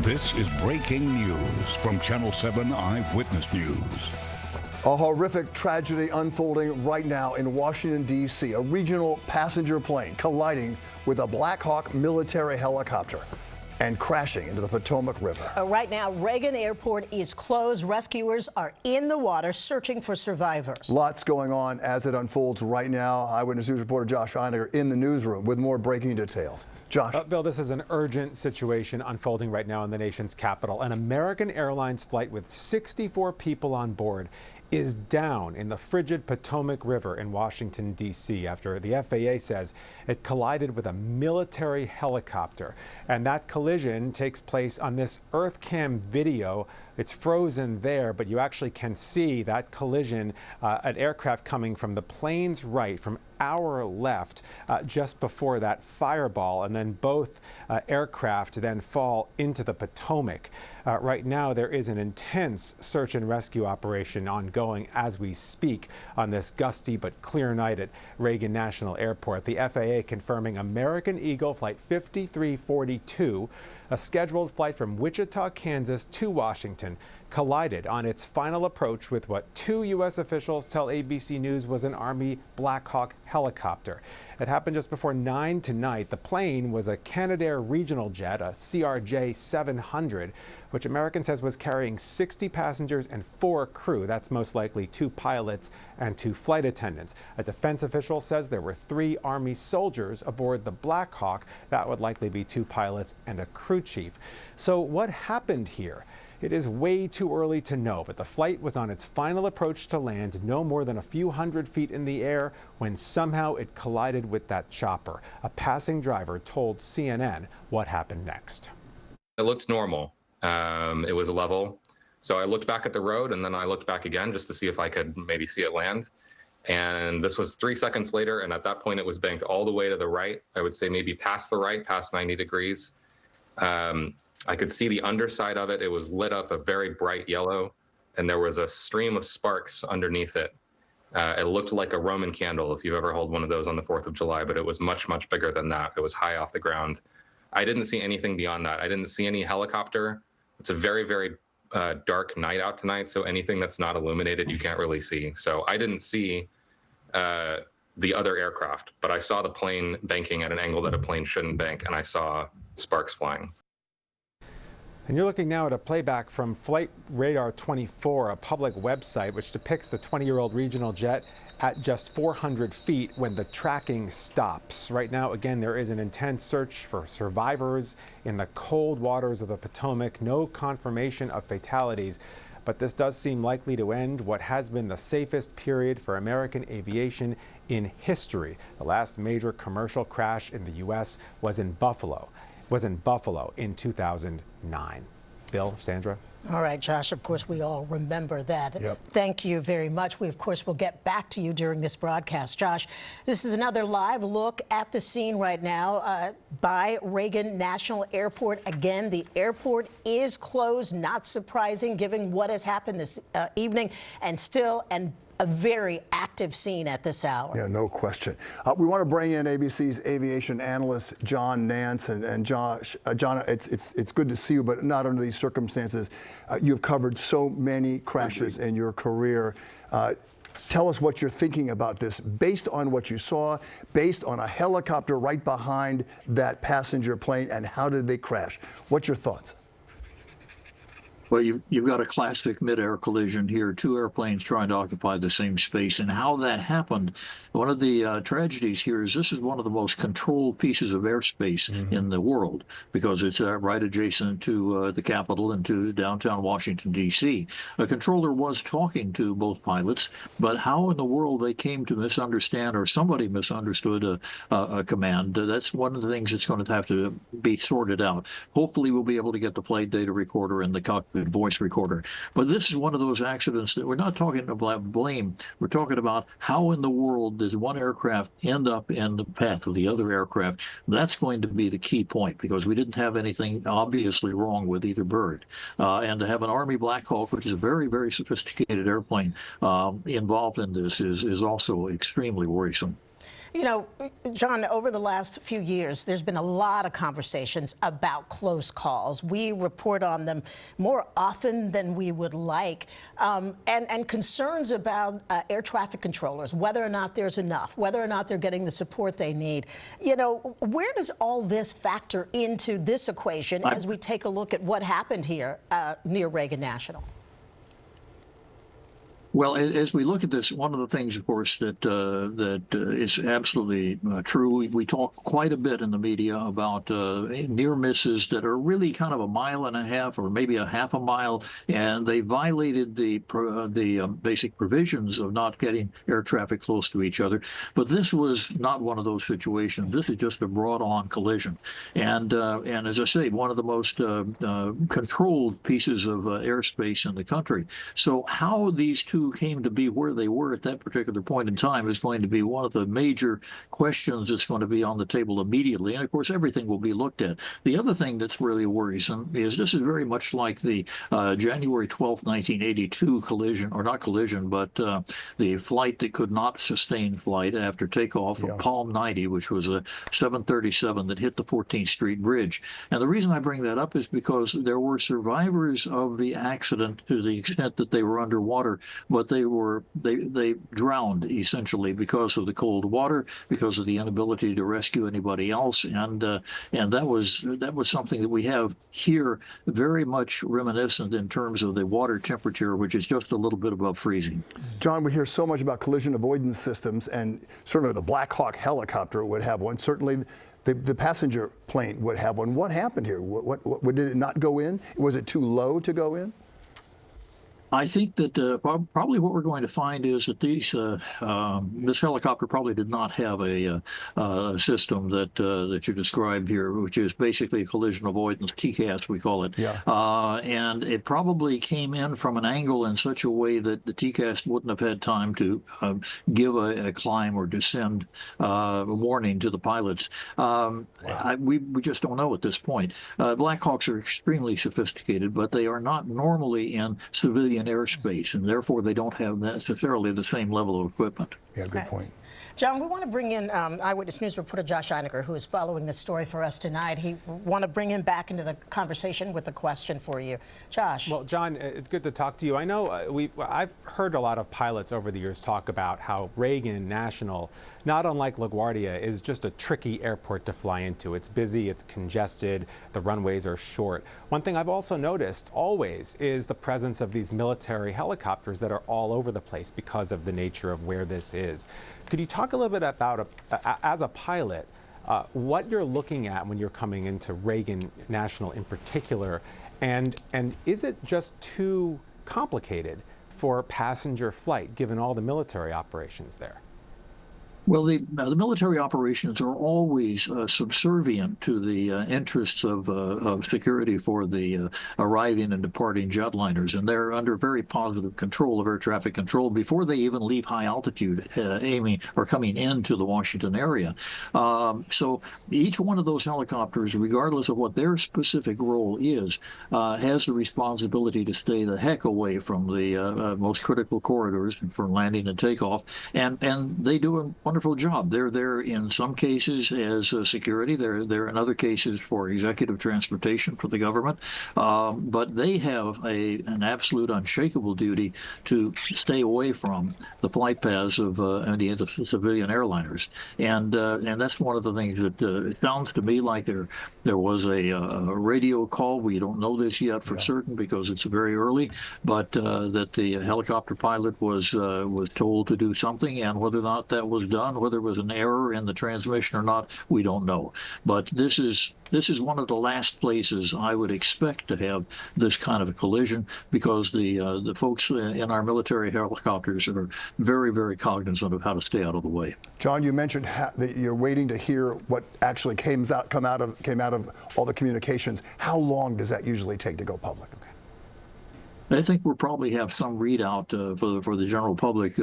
This is breaking news from Channel 7 Eyewitness News. A horrific tragedy unfolding right now in Washington, D.C. A regional passenger plane colliding with a Black Hawk military helicopter and crashing into the Potomac River. Right now, Reagan Airport is closed. Rescuers are in the water searching for survivors. Lots going on as it unfolds right now. Eyewitness News reporter Josh Einiger in the newsroom with more breaking details. Josh. Bill, this is an urgent situation unfolding right now in the nation's capital. An American Airlines flight with 64 people on board is down in the frigid Potomac River in Washington, D.C. after the FAA says it collided with a military helicopter. And that collision takes place on this EarthCam video. It's frozen there, but you actually can see that collision, an aircraft coming from the plane's right, from our left, just before that fireball, and then both aircraft then fall into the Potomac. Right now, there is an intense search and rescue operation ongoing as we speak on this gusty but clear night at Reagan National Airport. The FAA confirming American Eagle Flight 5342, a scheduled flight from Wichita, Kansas to Washington, collided on its final approach with what two U.S. officials tell ABC News was an Army Black Hawk helicopter. It happened just before 9 tonight. The plane was a Canadair regional jet, a CRJ 700, which American says was carrying 60 passengers and 4 crew. That's most likely 2 pilots and 2 flight attendants. A defense official says there were 3 Army soldiers aboard the Black Hawk. That would likely be 2 pilots and a crew chief. So what happened here? It is way too early to know, but the flight was on its final approach to land no more than a few hundred feet in the air when somehow it collided with that chopper. A passing driver told CNN what happened next. It looked normal. It was level. So I looked back at the road and then I looked back again just to see if I could maybe see it land. And this was 3 seconds later. And at that point, it was banked all the way to the right. I would say maybe past the right, past 90 degrees. I could see the underside of it. It was lit up a very bright yellow, and there was a stream of sparks underneath it. It looked like a Roman candle, if you've ever held one of those on the 4th of July, but it was much, much bigger than that. It was high off the ground. I didn't see anything beyond that. I didn't see any helicopter. It's a very, very dark night out tonight, so anything that's not illuminated, you can't really see. So I didn't see the other aircraft, but I saw the plane banking at an angle that a plane shouldn't bank, and I saw sparks flying. And you're looking now at a playback from Flight Radar 24, a public website which depicts the 20-year-old regional jet at just 400 feet when the tracking stops. Right now, again, there is an intense search for survivors in the cold waters of the Potomac. No confirmation of fatalities, but this does seem likely to end what has been the safest period for American aviation in history. The last major commercial crash in the U.S. was in Buffalo in 2009. Bill, Sandra? All right, Josh, of course, we all remember that. Yep. Thank you very much. We, of course, will get back to you during this broadcast. Josh, this is another live look at the scene right now by Reagan National Airport. Again, the airport is closed, not surprising given what has happened this evening, and still a very active scene at this hour. Yeah, no question. We want to bring in ABC's aviation analyst, John Nance. And Josh, John, it's good to see you, but not under these circumstances. You've covered so many crashes in your career. Tell us what you're thinking about this, based on what you saw, based on a helicopter right behind that passenger plane, and how did they crash? What's your thoughts? Well, you've got a classic mid-air collision here, 2 airplanes trying to occupy the same space. And how that happened, one of the tragedies here is this is one of the most controlled pieces of airspace in the world, because it's right adjacent to the Capitol and to downtown Washington, D.C. A controller was talking to both pilots, but how in the world they came to misunderstand, or somebody misunderstood a command, that's one of the things that's going to have to be sorted out. Hopefully we'll be able to get the flight data recorder and the cockpit voice recorder. But this is one of those accidents that we're not talking about blame. We're talking about how in the world does one aircraft end up in the path of the other aircraft. That's going to be the key point, because we didn't have anything obviously wrong with either bird. And to have an Army Black Hawk, which is a very, very sophisticated airplane, involved in this is also extremely worrisome. You know, John, over the last few years, there's been a lot of conversations about close calls. We report on them more often than we would like, and concerns about air traffic controllers, whether or not there's enough, whether or not they're getting the support they need. You know, where does all this factor into this equation as we take a look at what happened here near Reagan National? Well, as we look at this, one of the things, of course, that is absolutely true, we talk quite a bit in the media about near misses that are really kind of a mile and a half or maybe a half a mile, and they violated the basic provisions of not getting air traffic close to each other. But this was not one of those situations. This is just a brought-on collision, and as I say, one of the most controlled pieces of airspace in the country. So how these two came to be where they were at that particular point in time is going to be one of the major questions that's going to be on the table immediately. And of course, everything will be looked at. The other thing that's really worrisome is this is very much like the January 12th, 1982 collision, or not collision, but the flight that could not sustain flight after takeoff of Palm 90, which was a 737 that hit the 14th Street Bridge. And the reason I bring that up is because there were survivors of the accident to the extent that they were underwater, but they drowned essentially because of the cold water, because of the inability to rescue anybody else, and that was something that we have here, very much reminiscent in terms of the water temperature, which is just a little bit above freezing. John, we hear so much about collision avoidance systems, and certainly the Black Hawk helicopter would have one. Certainly the passenger plane would have one. What happened here? What did it not go in? Was it too low to go in? I think that probably what we're going to find is that this helicopter probably did not have a system that you described here, which is basically a collision avoidance, TCAS we call it. Yeah. And it probably came in from an angle in such a way that the TCAS wouldn't have had time to give a climb or descend warning to the pilots. We just don't know at this point. Black Hawks are extremely sophisticated, but they are not normally in civilian airspace, and therefore they don't have necessarily the same level of equipment. Yeah, good point. John, we want to bring in Eyewitness News reporter Josh Einiger, who is following this story for us tonight. We want to bring him back into the conversation with a question for you. Josh. Well, John, it's good to talk to you. I know I've heard a lot of pilots over the years talk about how Reagan National, not unlike LaGuardia, is just a tricky airport to fly into. It's busy, it's congested, the runways are short. One thing I've also noticed always is the presence of these military helicopters that are all over the place because of the nature of where this is. Could you talk a little bit about, as a pilot, what you're looking at when you're coming into Reagan National in particular, and is it just too complicated for passenger flight given all the military operations there? Well, the military operations are always subservient to the interests of security for the arriving and departing jetliners, and they're under very positive control of air traffic control before they even leave high altitude, aiming or coming into the Washington area. So each one of those helicopters, regardless of what their specific role is, has the responsibility to stay the heck away from the most critical corridors for landing and takeoff, and they do a wonderful job. They're there in some cases as security. They're in other cases for executive transportation for the government. But they have an absolute unshakable duty to stay away from the flight paths of any of the civilian airliners. And that's one of the things that it sounds to me like there was a radio call. We don't know this yet for certain because it's very early, but that the helicopter pilot was told to do something, and whether or not that was done, whether it was an error in the transmission or not, we don't know. But this is one of the last places I would expect to have this kind of a collision, because the folks in our military helicopters are very, very cognizant of how to stay out of the way. John, you mentioned that you're waiting to hear what actually came out of all the communications. How long does that usually take to go public? I think we'll probably have some readout for the general public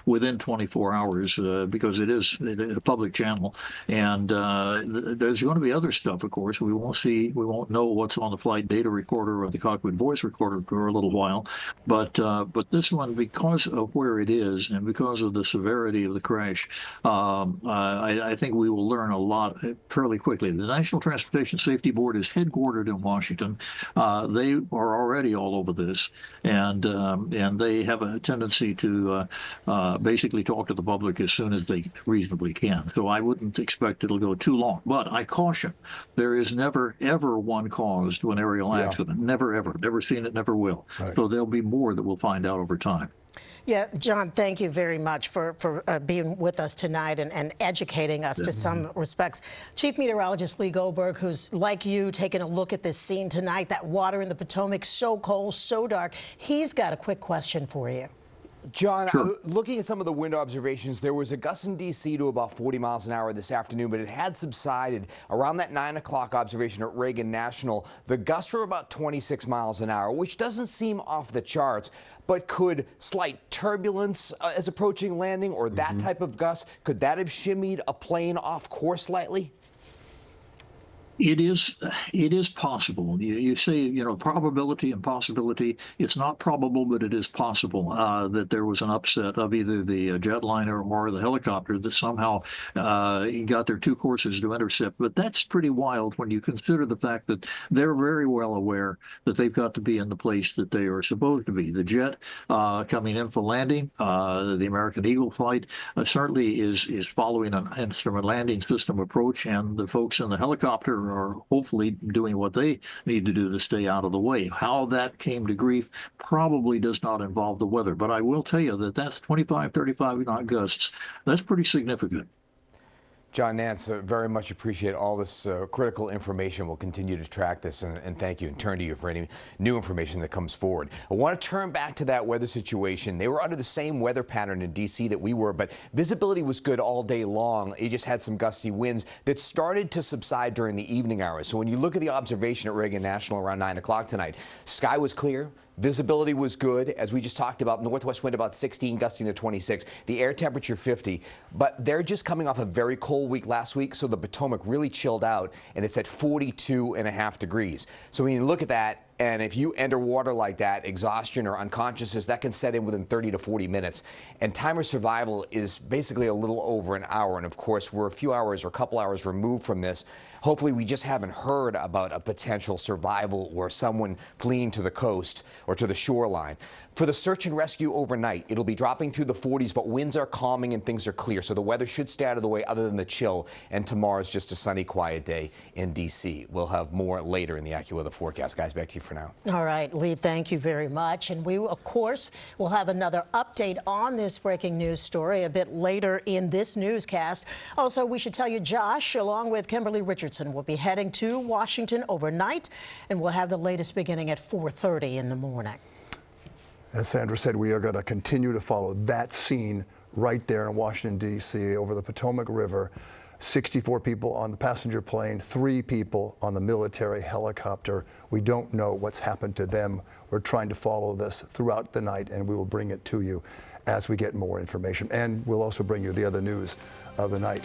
within 24 hours because it is a public channel, and there's going to be other stuff. Of course, we won't know what's on the flight data recorder or the cockpit voice recorder for a little while, but this one, because of where it is and because of the severity of the crash, I think we will learn a lot fairly quickly. The National Transportation Safety Board is headquartered in Washington. They are already all over this. And they have a tendency to basically talk to the public as soon as they reasonably can. So I wouldn't expect it'll go too long. But I caution, there is never, ever one cause to an aerial accident. Never, ever. Never seen it, never will. Right. So there'll be more that we'll find out over time. Yeah, John, thank you very much for being with us tonight and educating us to some respects. Chief Meteorologist Lee Goldberg, who's like you, taking a look at this scene tonight, that water in the Potomac, so cold, so dark. He's got a quick question for you. John, looking at some of the wind observations, there was a gust in D.C. to about 40 miles an hour this afternoon, but it had subsided. Around that 9 o'clock observation at Reagan National, the gusts were about 26 miles an hour, which doesn't seem off the charts, but could slight turbulence as approaching landing or that type of gust, could that have shimmied a plane off course slightly? It is possible. You say, probability and possibility. It's not probable, but it is possible that there was an upset of either the jetliner or the helicopter that somehow got their two courses to intercept. But that's pretty wild when you consider the fact that they're very well aware that they've got to be in the place that they are supposed to be. The jet coming in for landing, the American Eagle flight, certainly is following an instrument landing system approach, and the folks in the helicopter are hopefully doing what they need to do to stay out of the way. How that came to grief probably does not involve the weather, but I will tell you that that's 25, 35 knot gusts. That's pretty significant. John Nance, very much appreciate all this critical information. We'll continue to track this and thank you and turn to you for any new information that comes forward. I want to turn back to that weather situation. They were under the same weather pattern in D.C. that we were, but visibility was good all day long. It just had some gusty winds that started to subside during the evening hours. So when you look at the observation at Reagan National around 9 o'clock tonight, sky was clear. Visibility was good, as we just talked about. Northwest wind about 16, gusting to 26. The air temperature 50. But they're just coming off a very cold week last week, so the Potomac really chilled out, and it's at 42.5 degrees. So when you look at that, and if you enter water like that, exhaustion or unconsciousness, that can set in within 30 to 40 minutes. And time of survival is basically a little over an hour. And of course, we're a few hours or a couple hours removed from this. Hopefully, we just haven't heard about a potential survival or someone fleeing to the coast or to the shoreline. For the search and rescue overnight, it'll be dropping through the 40s, but winds are calming and things are clear. So the weather should stay out of the way other than the chill. And tomorrow's just a sunny, quiet day in D.C. We'll have more later in the AccuWeather forecast. Guys, back to you for now. All right, Lee, thank you very much. And we, of course, will have another update on this breaking news story a bit later in this newscast. Also, we should tell you, Josh, along with Kimberly Richardson, will be heading to Washington overnight, and we'll have the latest beginning at 4:30 in the morning. As Sandra said, we are going to continue to follow that scene right there in Washington, D.C., over the Potomac River. 64 people on the passenger plane, 3 people on the military helicopter. We don't know what's happened to them. We're trying to follow this throughout the night, and we will bring it to you as we get more information. And we'll also bring you the other news of the night.